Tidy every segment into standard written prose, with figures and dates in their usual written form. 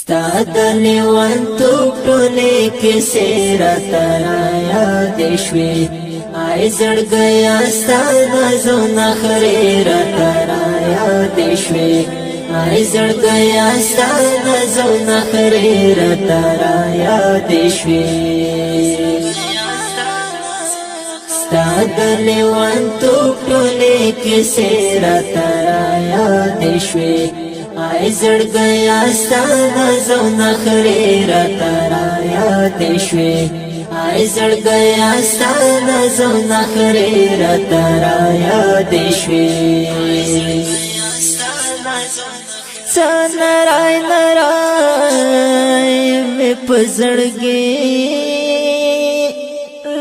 ستا د لیونتوب ټولې کیسې راته رایادې شوې ای زړګیا ستا نازو نخرې راته رایادې شوې ای زړګیا ستا نازو نخرې راته رایادې شوې ستا د لیونتوب ټولې کیسې راته رایادې شوې ای زړګیا ستا نازو نخرې راته رایادې شوې ای زړګیا ستا نازو نخرې راته رایادې شوې څه نرای نرای مې په زړګي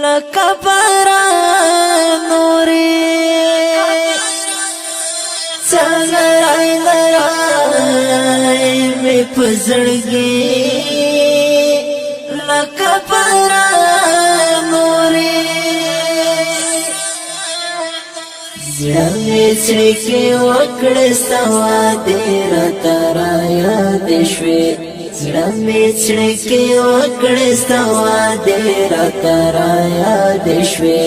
لکه باران نورې څه نرای نرای مې په زړګي لکه باران نورې زړه مې څړیکې وکړې ستا وعدې راته رایادې شوې زړه مې څړیکې وکړې ستا وعدې راته رایادې شوې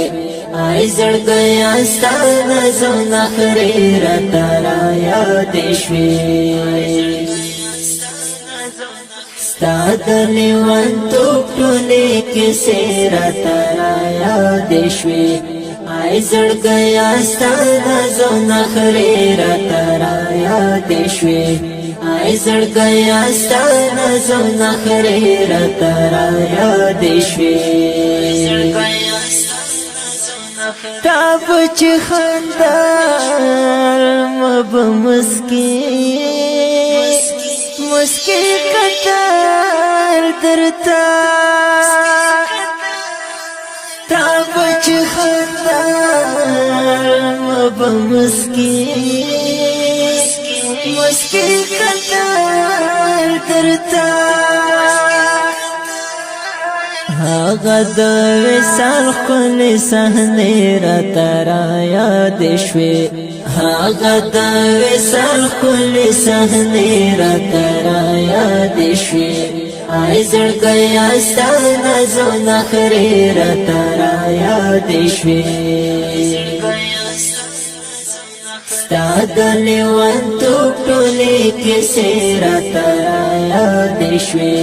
ای زړګیا ستا نازو نخرې راته رایادې شوې ستا د لیونتوب ټولې کیسې راته رایادې شوې ای زړګیا ستا نازو نخرې راته رایادې شوې ای زړګیا ستا نازو نخرې راته رایادې شوې تا بچ خندار مب مسکی مسکی کتر درتا تا بچ خندار مب مسکی مسکی کتر درتا هغه د وصال خپلې صحنې راته رایادې شوې هغه د وصال خپلې صحنې راته رایادې شوې ای زړګیا ستا نازو نخرې راته رایادې شوې ستا د لیونتوب ټولې کیسې راته رایادې شوې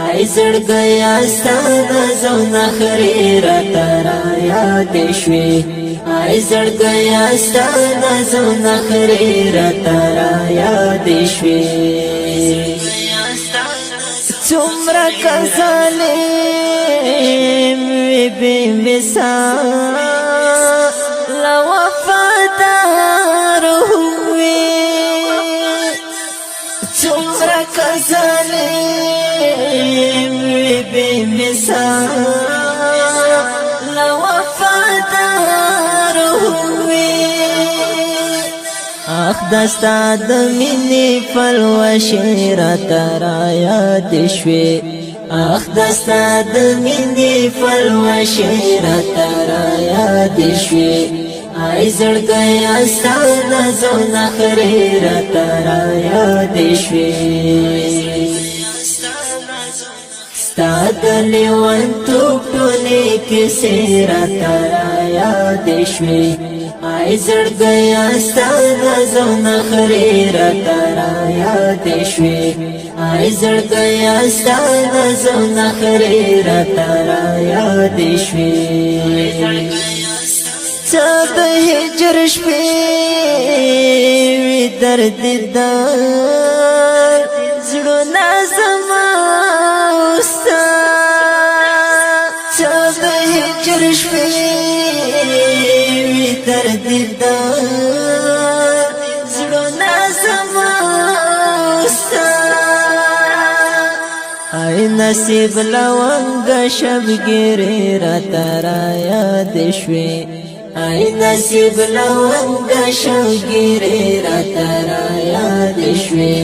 ای زړګیا ستا نازو نخرې راته رایادې شوې ای زړګیا ستا نازو نخرې راته رایادې شوې څومره ظالم وي بې مثال وفادار وي څومره ظالم وي بې مثال وفادار وي اخ دستا د مینې پلوشې راته رایادې شوې اخ دستا د مینې پلوشې راته رایادې شوې ای زړګیا ستا نازو نخرې راته رایادې شوې ستا د لیونتوب ټولې کیسې راته رایادې شوې ای زړګیا ستا نازو نخرې راته رایادې شوې ای زړګیا ستا نازو نخرې راته رایادې شوې څه د هجر شپې وي درد دار زړونه زما ستا څه د هجر شپې وي درد دار زړونه زما ستا ای نصیب لونګ شبګیرې راته رایادې شوې ای نصیب لونګ شبګیرې راته رایادې شوې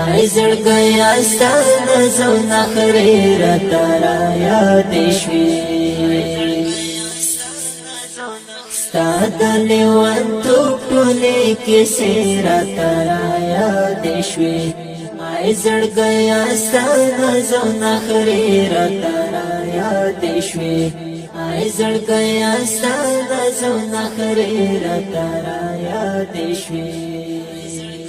ای زړګیا ستا نازو نخرې راته رایادې شوې ستا د لیونتوب ټولې کیسې راته رایادې شوې ای زړګیا ستانه زونه خری راته را یاد شوې ای زړګیا ستانه زونه خری راته را یاد شوې